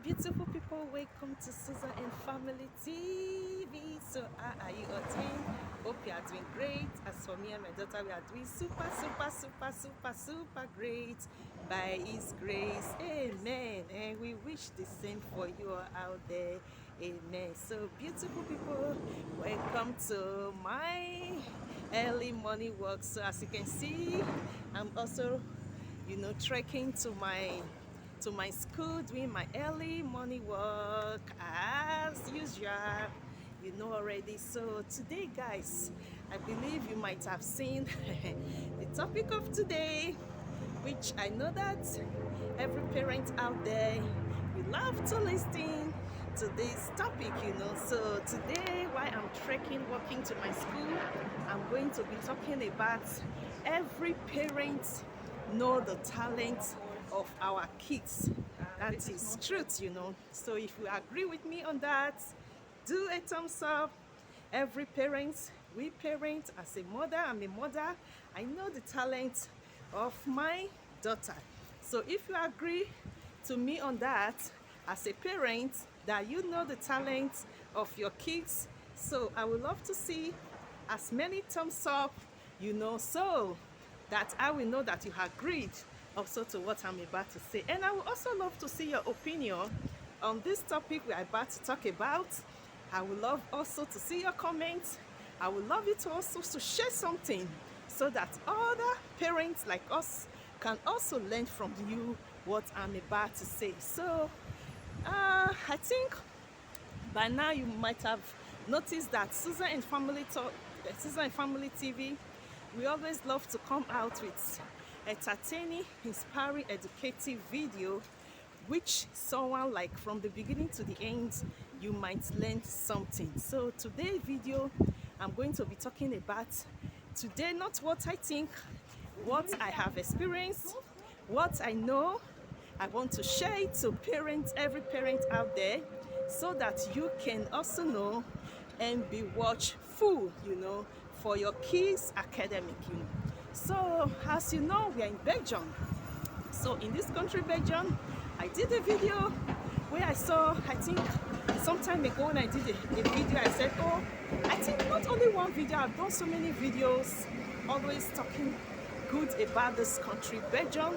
beautiful people, welcome to Susan and Family TV. So how are you all doing? Hope you are doing great. As for me and my daughter, we are doing super great by His grace. Amen. And we wish the same for you all out there. Amen. So beautiful people, welcome to my early morning walk. So as you can see, I'm also trekking to my school, doing my early morning walk as usual, already. So today, guys, I believe you might have seen the topic of today, which I know that every parent out there will love to listen to this topic. So today, while I'm trekking, walking to my school, I'm going to be talking about every parent know the talent of our kids. That is truth. So if you agree with me on that, do a thumbs up. Every parent, we parent, as a mother, I'm a mother, I know the talent of my daughter. So if you agree to me on that, as a parent, that you know the talent of your kids, so I would love to see as many thumbs up, so that I will know that you agreed also to what I'm about to say. And I would also love to see your opinion on this topic we're about to talk about. I would love also to see your comments. I would love you to also to share something so that other parents like us can also learn from you what I'm about to say. So I think by now you might have noticed that Susan and Family TV, we always love to come out with entertaining, inspiring, educative video, which someone, like, from the beginning to the end, you might learn something. So today's video, I'm going to be talking about today, not what I think, what I have experienced, what I know. I want to share it to parents, every parent out there, so that you can also know and be watchful, for your kids' academic. So as you know, we are in Belgium. So in this country, Belgium, I did a video where I saw, I think some time ago when I did a video, I said, oh, I think not only one video, I've done so many videos always talking good about this country, Belgium.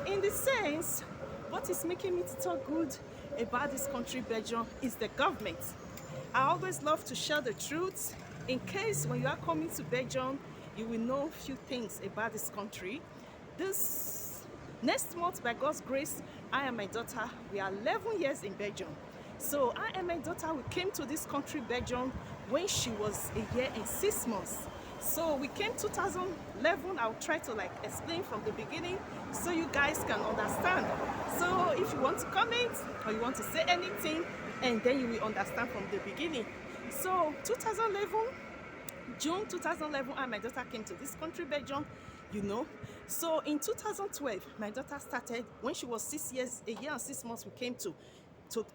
In the sense, what is making me to talk good about this country, Belgium, is the government. I always love to share the truth in case when you are coming to Belgium, you will know a few things about this country. This next month, by God's grace, I and my daughter, we are 11 years in Belgium. So I and my daughter, we came to this country, Belgium, when she was a year and 6 months. So we came 2011. I'll try to explain from the beginning so you guys can understand. So if you want to comment or you want to say anything, and then you will understand from the beginning. So 2011, June 2011, I and my daughter came to this country, Belgium, So in 2012, my daughter started, when she was 6 years, a year and 6 months, we came to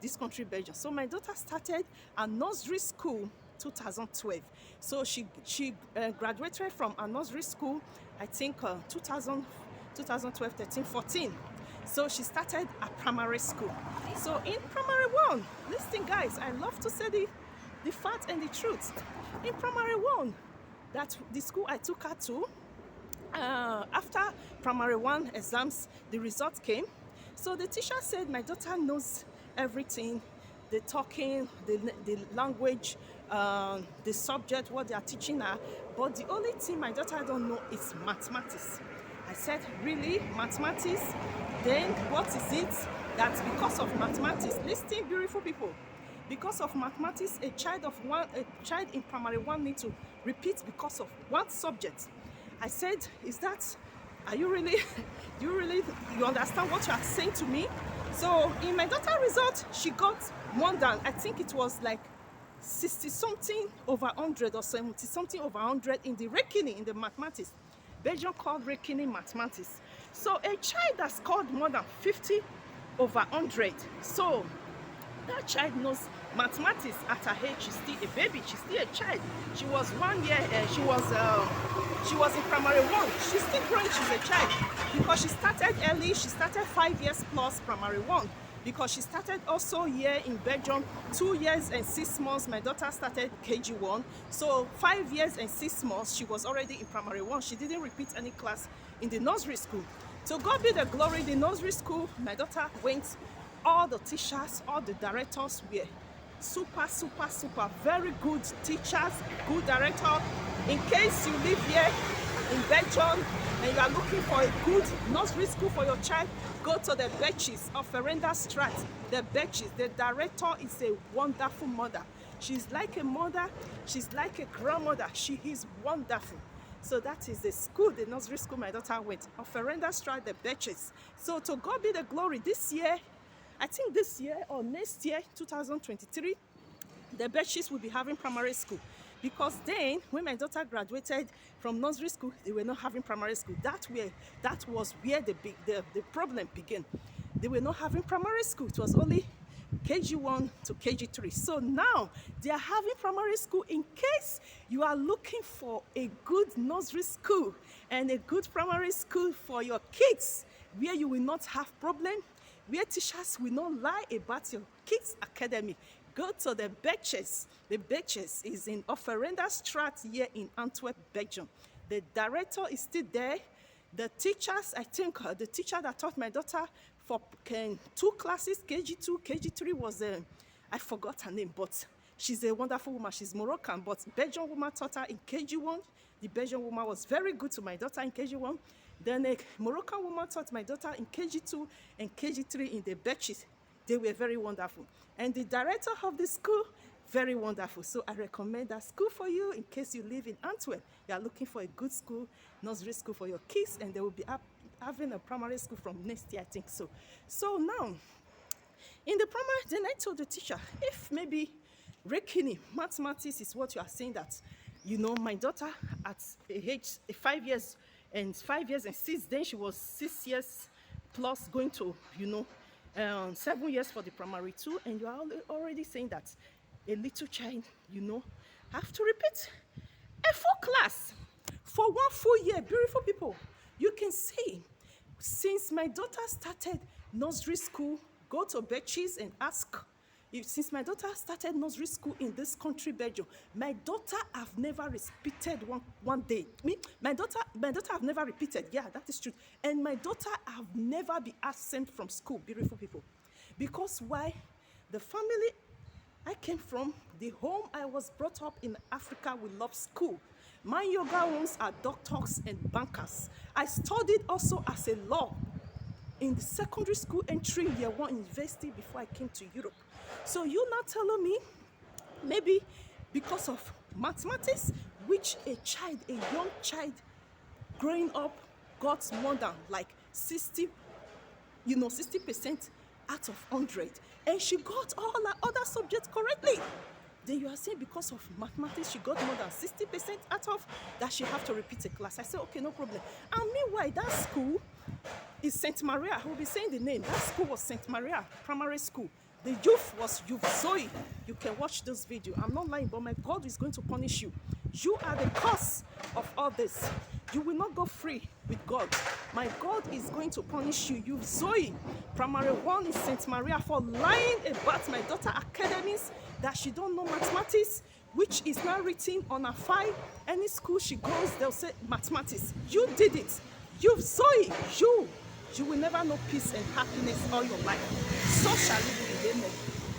this country, Belgium. So my daughter started a nursery school 2012. So she graduated from a nursery school, I think 2012, 13, 14. So she started a primary school. So in primary one, listen guys, I love to say the fact and the truth. In primary one, that the school I took her to, after primary one exams, the result came. So the teacher said my daughter knows everything, the talking, the language, the subject, what they are teaching her, but the only thing my daughter don't know is mathematics. I said, really, mathematics? Then what is it that because of mathematics, listen beautiful people, because of mathematics, a child in primary one needs to repeat because of one subject? I said, are you really, you understand what you are saying to me? So in my daughter result, she got more than, I think it was like 60 something over 100 or 70 something over 100 in the reckoning, in the mathematics. Belgium called reckoning mathematics. So a child that scored more than 50 over 100, so that child knows mathematics at her age. She's still a baby, she's still a child. She was 1 year, she was in primary one. She's still growing, she's a child, because she started early. She started 5 years plus primary one. because she started also here in Belgium 2 years and 6 months. My daughter started KG1, so 5 years and 6 months she was already in primary one. She didn't repeat any class in the nursery school. So God be the glory. The nursery school my daughter went, all the teachers, all the directors were super very good teachers, good director. In case you live here in Belgium and you are looking for a good nursery school for your child, go to the Betches of Veranda Strat. The Betches, the director is a wonderful mother. She's like a mother, she's like a grandmother. She is wonderful. So that is the school, the nursery school my daughter went, of Veranda Strat, the Betches. So to God be the glory. This year, I think this year or next year, 2023, the Betches will be having primary school. Because then, when my daughter graduated from nursery school, they were not having primary school. That was where the problem began. They were not having primary school. It was only KG1 to KG3. So now they are having primary school. In case you are looking for a good nursery school and a good primary school for your kids, where you will not have problem, where teachers will not lie about your kids' academy, go to the Betches. The Betches is in Veranda Strat here in Antwerp, Belgium. The director is still there. The teachers, I think the teacher that taught my daughter for 2 classes, KG2, KG3 was, I forgot her name, but she's a wonderful woman. She's Moroccan, but Belgian woman taught her in KG1. The Belgian woman was very good to my daughter in KG1. Then a Moroccan woman taught my daughter in KG2 and KG3 in the Betches. They were very wonderful. And the director of the school, very wonderful. So I recommend that school for you in case you live in Antwerp. You are looking for a good school, nursery school for your kids, and they will be having a primary school from next year, I think so. So now, in the primary, then I told the teacher, if maybe reckoning, mathematics is what you are saying that, you know, my daughter at age 5 years and 6, then she was 6 years plus going to, 7 years for the primary 2, and you are already saying that a little child, have to repeat a full class for 1 full year. Beautiful people, you can see, since my daughter started nursery school, go to Betches and ask. Since my daughter started nursery school in this country, Belgium, my daughter have never repeated one day. My daughter have never repeated. Yeah, that is true. And my daughter have never been absent from school, beautiful people. Because why? The family I came from, the home I was brought up in Africa, we love school. My yoga ones are doctors and bankers. I studied also as a law in the secondary school entry year 1 university before I came to Europe. So you're not telling me maybe because of mathematics, which a young child growing up got more than like 60% out of 100, and she got all her other subjects correctly. Then you are saying because of mathematics she got more than 60% out of that she have to repeat a class. I said, okay, no problem. And meanwhile, that school is St. Maria. I will be saying the name. That school was St. Maria Primary School. The youth was Youth Zoe. You can watch this video. I'm not lying, but my God is going to punish you. You are the cause of all this. You will not go free with God. My God is going to punish you. Youth Zoe. Primary 1 is St. Maria for lying about my daughter academies, that she don't know mathematics, which is now written on her file. Any school she goes, they'll say mathematics. You did it. Youth Zoe. You will never know peace and happiness all your life. So shall it be. Amen.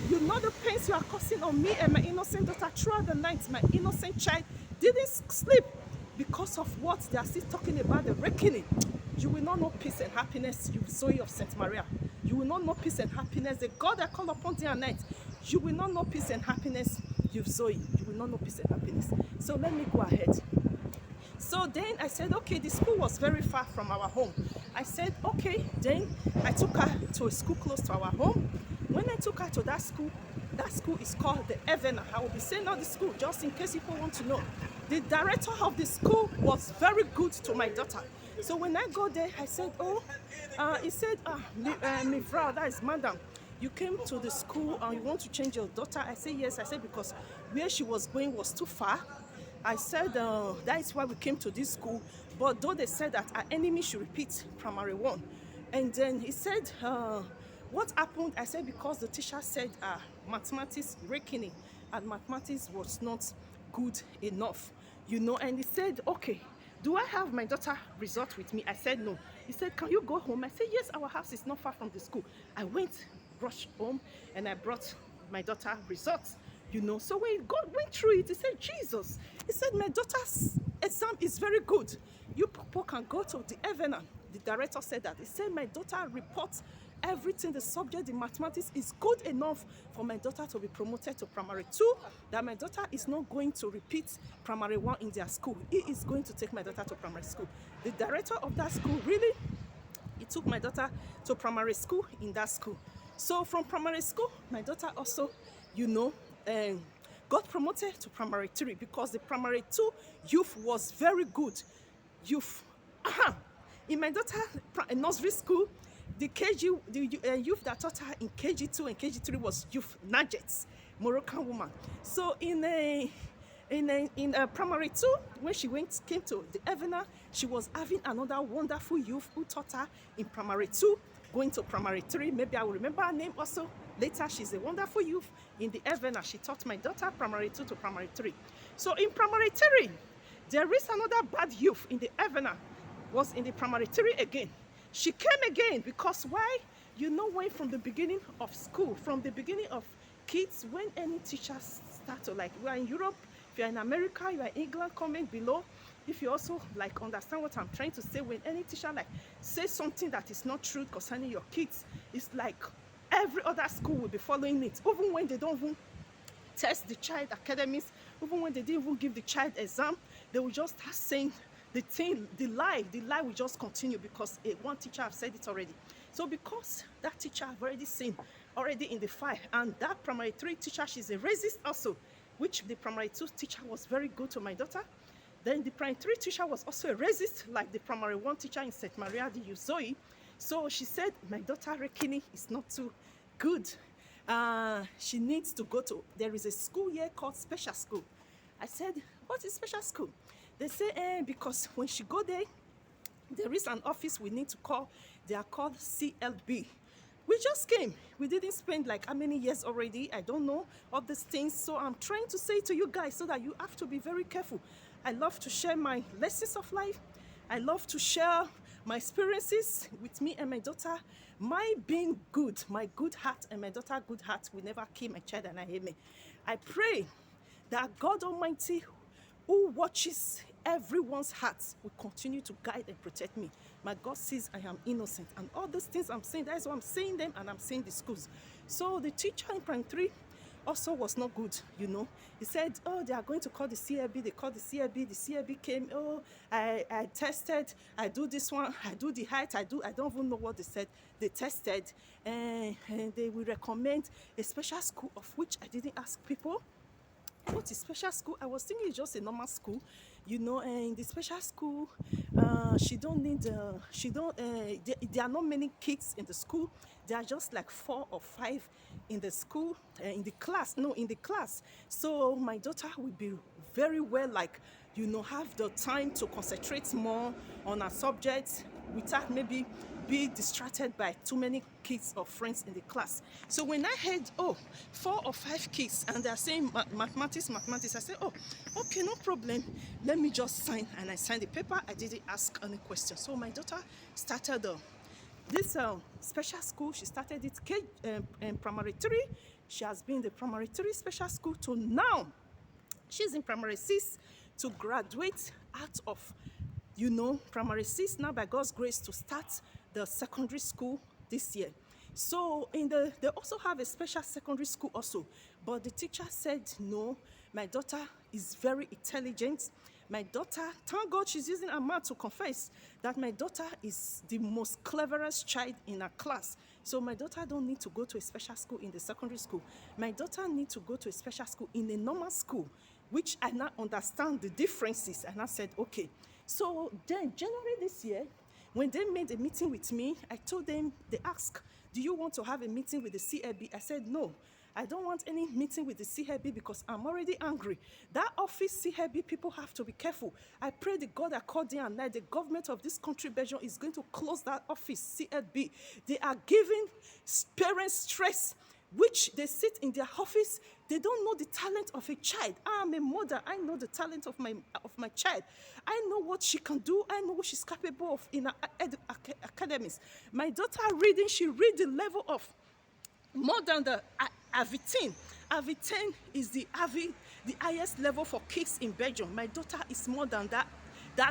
You know the pains you are causing on me and my innocent daughter throughout the night. My innocent child didn't sleep because of what they are still talking about, the reckoning. You will not know peace and happiness, you Zoe of St. Maria. You will not know peace and happiness. The God I call upon day and night. You will not know peace and happiness, you Zoe. You will not know peace and happiness. So let me go ahead. So then I said, okay, the school was very far from our home. I said, okay, then I took her to a school close to our home. When I took her to that school is called the Evena. I will be saying now the school just in case people want to know. The director of the school was very good to my daughter. So when I go there, I said, he said, my Frau, that is madam, you came to the school and you want to change your daughter? I said, yes. I said, because where she was going was too far. I said, that is why we came to this school. But though they said that our enemy should repeat primary 1. And then he said, What happened? I said because the teacher said mathematics reckoning and mathematics was not good enough, and he said, okay, do I have my daughter result with me? I said no. He said, can you go home? I said, yes, our house is not far from the school. I went, rushed home, and I brought my daughter results. So when God went through it, he said, Jesus, he said, my daughter's exam is very good. You people can go to the Evena. The director said that. He said, my daughter reports everything, the subject, the mathematics is good enough for my daughter to be promoted to primary 2, that my daughter is not going to repeat primary 1 in their school. He is going to take my daughter to primary school. The director of that school, really, he took my daughter to primary school in that school. So from primary school, my daughter also, got promoted to primary 3 because the primary 2 youth was very good. Youth. In my daughter nursery school, the youth that taught her in KG2 and KG3 was youth Najet, Moroccan woman. So in primary 2, when she came to the Evena, she was having another wonderful youth who taught her in primary 2, going to primary 3. Maybe I will remember her name also later. She's a wonderful youth in the Evena. She taught my daughter primary 2 to primary 3. So in primary 3, there is another bad youth in the Evena, was in the primary 3 again. She came again because why? When from the beginning of school, from the beginning of kids, when any teachers start to, like, we are in Europe, if you are in America, you are in England, comment below. If you also understand what I'm trying to say, when any teacher says something that is not true concerning your kids, it's like every other school will be following it, even when they don't even test the child academics, even when they didn't even give the child exam, they will just start saying the lie will just continue because one teacher have said it already. So because that teacher have already seen already in the file, and that primary 3 teacher, she's a racist also, which the primary 2 teacher was very good to my daughter. Then the primary 3 teacher was also a racist, like the primary 1 teacher in St. Maria de Uzoe. So she said, my daughter Rekini is not too good. She needs to go to, there is a school here called special school. I said, what is special school? They say, because when she go there is an office we need to call. They are called CLB. We just came. We didn't spend like how many years already. I don't know all these things. So I'm trying to say to you guys so that you have to be very careful. I love to share my lessons of life. I love to share my experiences with me and my daughter. My being good, my good heart and my daughter good heart will never kill my child and I hate me. I pray that God Almighty, who watches everyone's hearts, will continue to guide and protect me. My God sees I am innocent, and all these things I'm saying, that's why I'm saying them, and I'm saying the schools. So the teacher in primary 3 also was not good. He said, oh, they are going to call the CLB. They called the CLB. The CLB came. Oh, I tested. I do this one. I do the height. I don't even know what they said. They tested, and they will recommend a special school, of which I didn't ask people. What is special school? I was thinking it's just a normal school, and in the special school, she don't need, there are not many kids in the school. There are just like 4 or 5 in the school, in the class. So my daughter will be very well, have the time to concentrate more on her subjects without maybe be distracted by too many kids or friends in the class. So when I heard, 4 or 5 kids and they're saying mathematics, I said, oh, okay, no problem. Let me just sign. And I signed the paper. I didn't ask any question. So my daughter started this special school. She started it in primary 3. She has been in the primary 3 special school to now. She's in primary 6 to graduate out of primary 6 now, by God's grace, to start the secondary school this year. So they also have a special secondary school also, but the teacher said no, my daughter is very intelligent. My daughter, thank God she's using her mouth to confess that my daughter is the most cleverest child in her class. So my daughter don't need to go to a special school in the secondary school. My daughter needs to go to a special school in a normal school, which I now understand the differences. And I said, okay. So then January this year, when they made a meeting with me, I told them, they asked do you want to have a meeting with the CLB? I said, no. I don't want any meeting with the CLB because I'm already angry. That office CLB people have to be careful. I pray the God that called day and night, the government of this country, Belgium, is going to close that office CLB. They are giving parents stress, which they sit in their office. They don't know the talent of a child. I am a mother. I know the talent of my child. I know what she can do. I know what she's capable of in her academies. My daughter reading, she read the level of more than the AVI-10. AVI-10 is the highest level for kids in Belgium. My daughter is more than that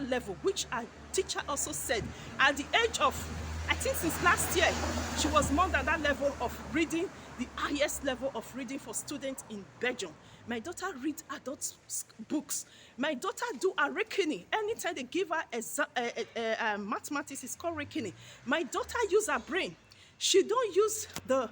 level, which our teacher also said. At the age of, I think since last year, she was more than that level of reading, the highest level of reading for students in Belgium. My daughter reads adult books. My daughter do a reckoning. Anytime they give her mathematics, it's called reckoning. My daughter use her brain. She don't use the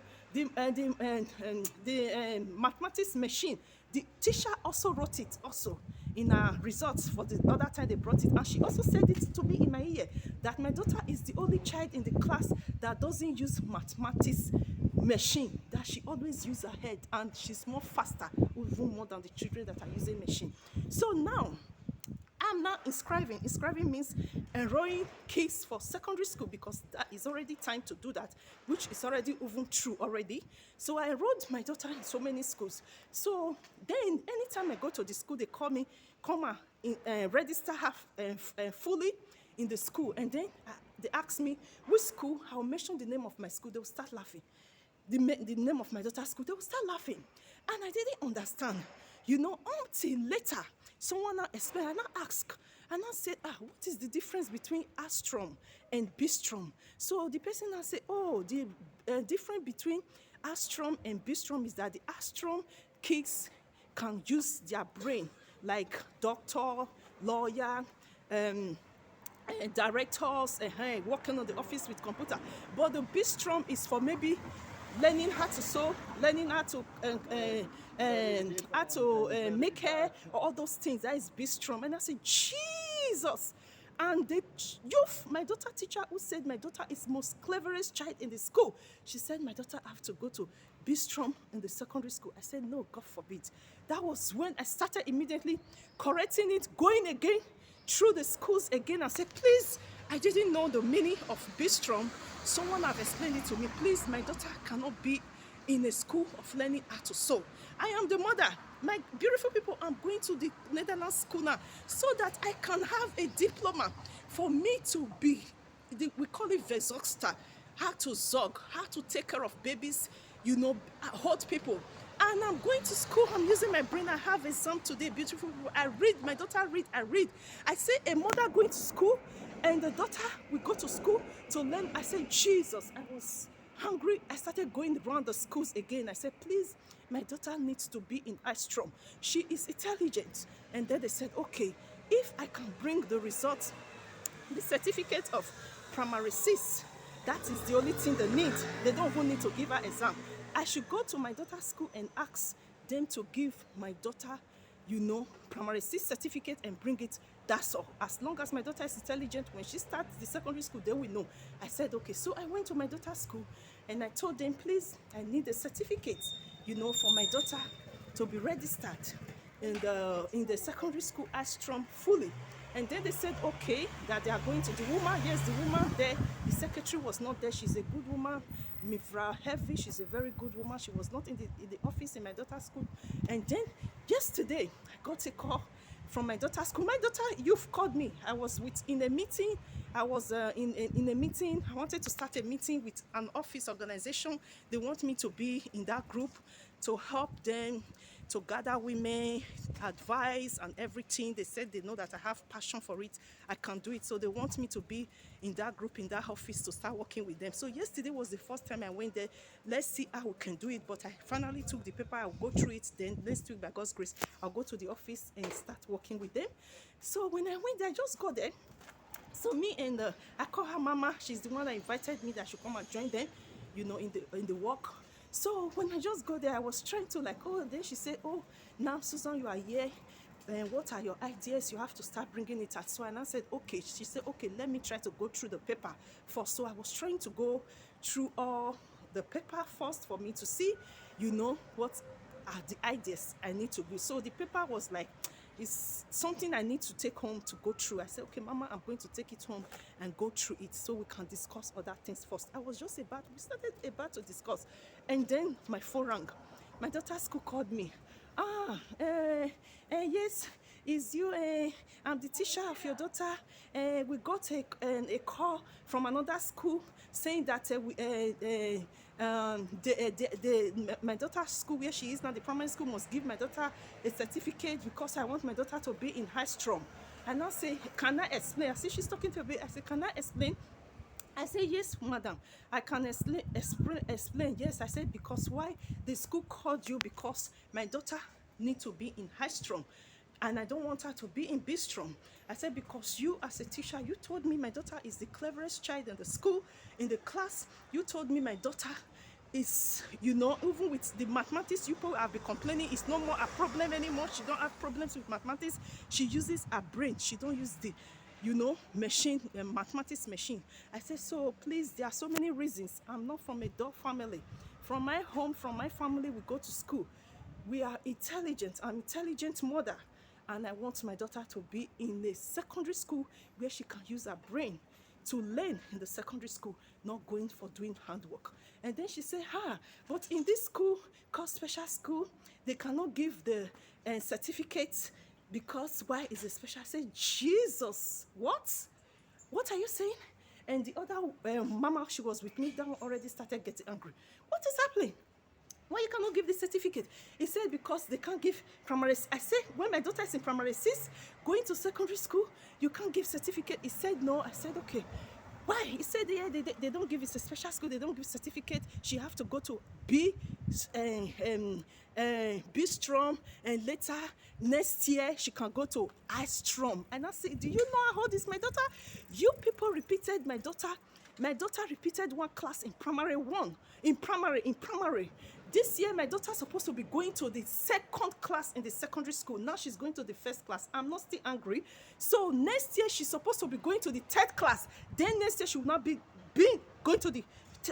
mathematics machine. The teacher also wrote it also in her results for the other time they brought it, and she also said it to me in my ear that my daughter is the only child in the class that doesn't use mathematics machine, that she always use her head, and she's more faster, even more than the children that are using machine. So now I'm now inscribing. Inscribing means enrolling kids for secondary school, because that is already time to do that, which is already even true already. So I enrolled my daughter in so many schools. So then anytime I go to the school, they call me, come and register her fully in the school. And then they ask me, which school? I'll mention the name of my school. They will start laughing. The name of my daughter's school, they will start laughing. And I didn't understand, until later. Someone now explained, and I asked, and I said, what is the difference between Astrom and Bistrom? So the person now said, oh, the difference between Astrom and Bistrom is that the Astrom kids can use their brain, like doctor, lawyer, directors, working on the office with computer. But the Bistrom is for maybe learning how to sew, learning how to make hair, or all those things. That is Bistrom. And I said, Jesus. And the youth, my daughter teacher, who said my daughter is most cleverest child in the school, she said my daughter have to go to Bistrom in the secondary school. I said, no, God forbid. That was when I started immediately correcting it, going again through the schools again, and said, please, I didn't know the meaning of Bistrom. Someone have explained it to me. Please, my daughter cannot be in a school of learning how to sew. I am the mother. My beautiful people, I'm going to the Netherlands school now so that I can have a diploma for me to be, we call it Verzorgster, how to zog, how to take care of babies, old people. And I'm going to school, I'm using my brain. I have exam today, beautiful people. I read, my daughter read, I read. I say a mother going to school and the daughter will go to school to learn. I said, Jesus, I was hungry. I started going around the schools again. I said, please, my daughter needs to be in Astrom. She is intelligent. And then they said, okay, if I can bring the results, the certificate of primary 6, that is the only thing they need. They don't even need to give her exam. I should go to my daughter's school and ask them to give my daughter, primary 6 certificate and bring it. That's all. As long as my daughter is intelligent, when she starts the secondary school, they will know. I said, okay. So I went to my daughter's school and I told them, please, I need a certificate, for my daughter to be registered in the secondary school Astrom fully. And then they said, okay, that they are going to, the woman there, the secretary was not there. She's a good woman, Mivra Heavy, she's a very good woman. She was not in the office in my daughter's school. And then yesterday, I got a call from my daughter's school. My daughter, you've called me. I was in a meeting. I was in a meeting. I wanted to start a meeting with an office organization. They want me to be in that group to help them to gather women, advice and everything. They said they know that I have passion for it. I can do it. So they want me to be in that group, in that office, to start working with them. So yesterday was the first time I went there. Let's see how we can do it. But I finally took the paper. I'll go through it. Then next week, by God's grace, I'll go to the office and start working with them. So when I went there, I just got there. So me and I call her Mama. She's the one that invited me that I should come and join them, in the work. So when I just go there, I was trying to then she said, oh, now Susan, you are here. What are your ideas? You have to start bringing it at so. And I said, okay. She said, okay, let me try to go through the paper first. So I was trying to go through all the paper first for me to see, what are the ideas I need to do. So the paper was like, it's something I need to take home to go through. I said, okay, Mama, I'm going to take it home and go through it so we can discuss other things first. We started about to discuss. And then my phone rang. My daughter's school called me. Yes, is you, I'm the teacher of your daughter. We got a call from another school saying that my daughter's school where she is now, the primary school, must give my daughter a certificate because I want my daughter to be in high strong. And I say, can I explain? I see she's talking to me. I say, can I explain? I say, yes, madam, I can explain. Yes, I said, because why the school called you? Because my daughter need to be in high strong and I don't want her to be in B strong. I said, because you as a teacher, you told me my daughter is the cleverest child in the school, in the class. You told me my daughter is, even with the mathematics, people have been complaining, it's no more a problem anymore. She don't have problems with mathematics. She uses her brain. She don't use the machine, mathematics machine. I said, so please, there are so many reasons. I'm not from a dog family. From my home, from my family, we go to school. We are intelligent. I'm intelligent mother. And I want my daughter to be in a secondary school where she can use her brain to learn in the secondary school, not going for doing handwork. And then she said, but in this school called special school, they cannot give the certificates because why is it special? I said, Jesus, what? What are you saying? And the other mama, she was with me, that one already started getting angry. What is happening? Why you cannot give the certificate? He said, because they can't give primary. I said, when my daughter is in primary 6, going to secondary school, you can't give certificate. He said, no. I said, okay. Why? He said, yeah, they don't give it a special school. They don't give certificate. She have to go to B Strong, and later next year she can go to I Strong. And I said, do you know how old is my daughter? You people repeated my daughter. My daughter repeated one class in primary 1. In primary. This year, my daughter's supposed to be going to the second class in the secondary school. Now she's going to the first class. I'm not still angry. So next year, she's supposed to be going to the third class. Then next year, she will not be going to the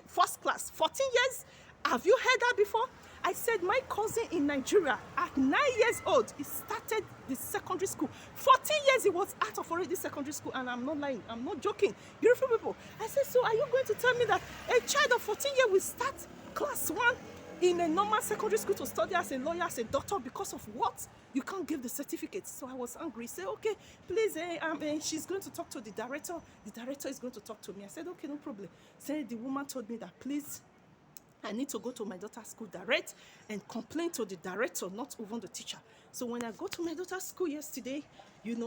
first class. 14 years? Have you heard that before? I said my cousin in Nigeria, at 9 years old, he started the secondary school. 14 years he was out of already secondary school, and I'm not lying. I'm not joking. Beautiful people. I said, so are you going to tell me that a child of 14 years will start class 1 in a normal secondary school to study as a lawyer, as a doctor, because of what? You can't give the certificate. So I was angry. Say, okay, please, she's going to talk to the director. The director is going to talk to me. I said, okay, no problem. Say, the woman told me that, please, I need to go to my daughter's school direct and complain to the director, not even the teacher. So when I go to my daughter's school yesterday,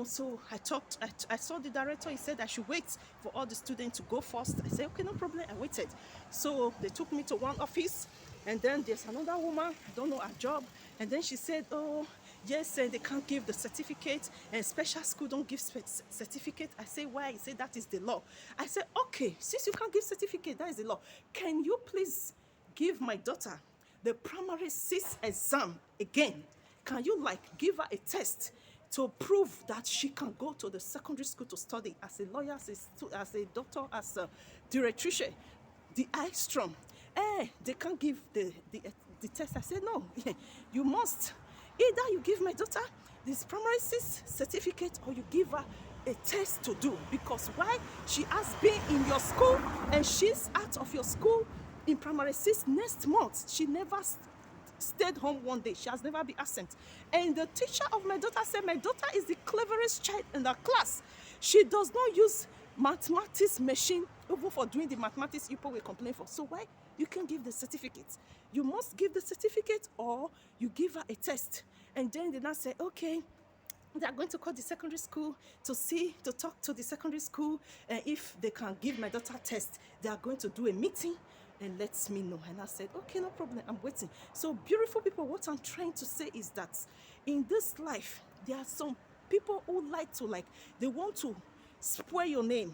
so I saw the director. He said I should wait for all the students to go first. I said, okay, no problem. I waited. So they took me to one office, and then there's another woman, I don't know her job, and then she said, oh, yes, they can't give the certificate, and special school don't give certificate. I say, why? He said, that is the law. I said, okay, since you can't give certificate, that is the law. Can you please give my daughter the primary 6 exam again? Can you give her a test to prove that she can go to the secondary school to study as a lawyer, as a doctor, as a directrice, the I-Strom? They can't give the test. I said, no, you must. Either you give my daughter this primary 6 certificate, or you give her a test to do. Because why? She has been in your school, and she's out of your school in primary 6 next month. She never stayed home one day. She has never been absent. And the teacher of my daughter said my daughter is the cleverest child in the class. She does not use mathematics machine even for doing the mathematics people will complain for. So why you can give the certificate? You must give the certificate, or you give her a test. And then they now say, okay, they are going to call the secondary school to talk to the secondary school, and if they can give my daughter a test, they are going to do a meeting and let me know. And I said, okay, no problem, I'm waiting. So beautiful people, what I'm trying to say is that in this life, there are some people who they want to spoil your name.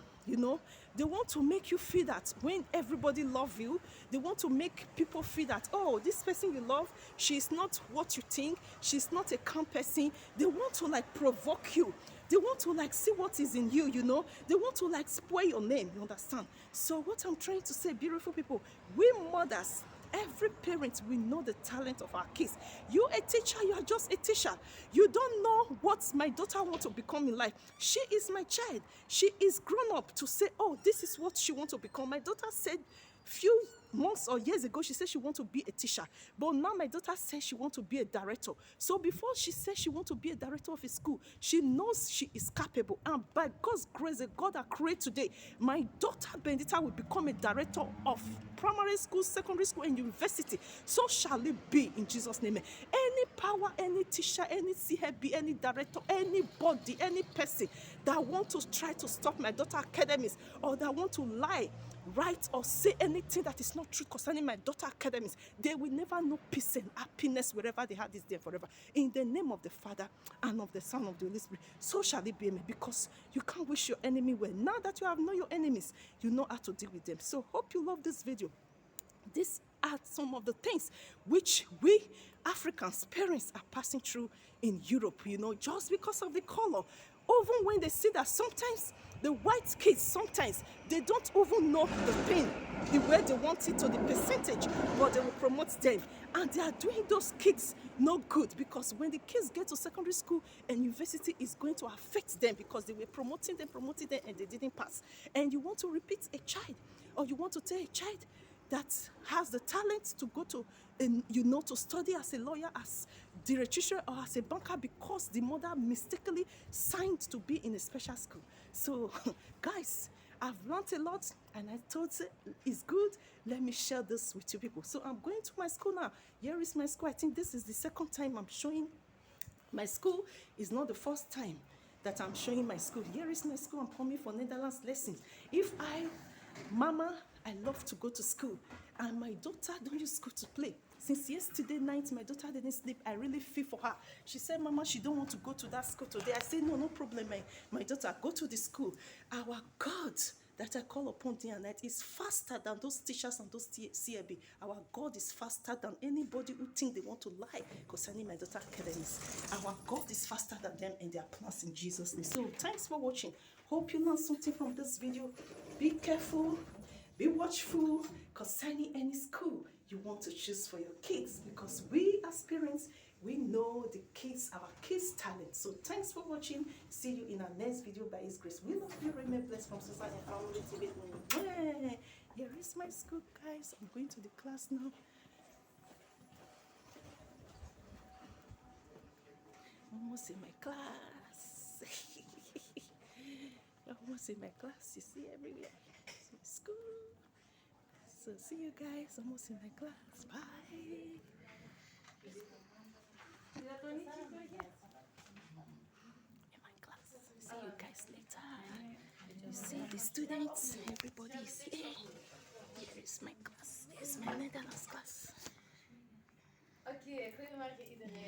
They want to make you feel that when everybody loves you, they want to make people feel that, oh, this person you love, she's not what you think, she's not a calm person. They want to provoke you. They want to like see what is in you, you know. They want to like spoil your name, you understand? So what I'm trying to say, beautiful people, we mothers, every parent, we know the talent of our kids. You a teacher, you are just a teacher. You don't know what my daughter wants to become in life. She is my child. She is grown up to say, oh, this is what she wants to become. My daughter said few months or years ago, she said she wants to be a teacher. But now my daughter says she wants to be a director. So before she says she wants to be a director of a school, she knows she is capable. And by God's grace, the God that created today, my daughter Bendita will become a director of primary school, secondary school, and university. So shall it be in Jesus' name. Any power, any teacher, any CHB, any director, anybody, any person that want to try to stop my daughter academies, or that want to lie, write, or say anything that is not true concerning my daughter academies, they will never know peace and happiness wherever they have this day forever. In the name of the Father and of the Son of the Holy Spirit, so shall it be. Because you can't wish your enemy well. Now that you have known your enemies, you know how to deal with them. So hope you love this video. These are some of the things which we Africans, parents, are passing through in Europe, you know, just because of the color. Even when they see that sometimes the white kids, sometimes they don't even know the pain, the way they want it, to the percentage, but they will promote them. And they are doing those kids no good, because when the kids get to secondary school and university, is going to affect them, because they were promoting them, and they didn't pass. And you want to repeat a child, or you want to tell a child that has the talent to go to, you know, to study as a lawyer, as director, or as a banker, because the mother mistakenly signed to be in a special school. So, guys, I've learned a lot, and I thought it's good. Let me share this with you people. So I'm going to my school now. Here is my school. I think this is the second time I'm showing my school. Is not the first time that I'm showing my school. Here is my school. I'm coming for Netherlands lessons. Mama, I love to go to school, and my daughter don't use school to play. Since yesterday night, my daughter didn't sleep. I really feel for her. She said, Mama, she don't want to go to that school today. I said, no, no problem, my daughter, go to the school. Our God that I call upon day and night is faster than those teachers and those CLB. Our God is faster than anybody who think they want to lie concerning my daughter academies. Our God is faster than them and their plans in Jesus' name. So thanks for watching. Hope you learned something from this video. Be careful, be watchful concerning any school you want to choose for your kids, because we as parents, we know our kids' talent. So thanks for watching. See you in our next video by His grace. We love you. Remain blessed from Susan and Family TV. Here is my school, guys. I'm going to the class now. Almost in my class. Almost in my class. You see everywhere. School. So see you guys almost in my class. Bye. In my class. See you guys later. You see the students, everybody is here. Here is my class. Here's my Netherlands class. Okay, goedemorgen iedereen.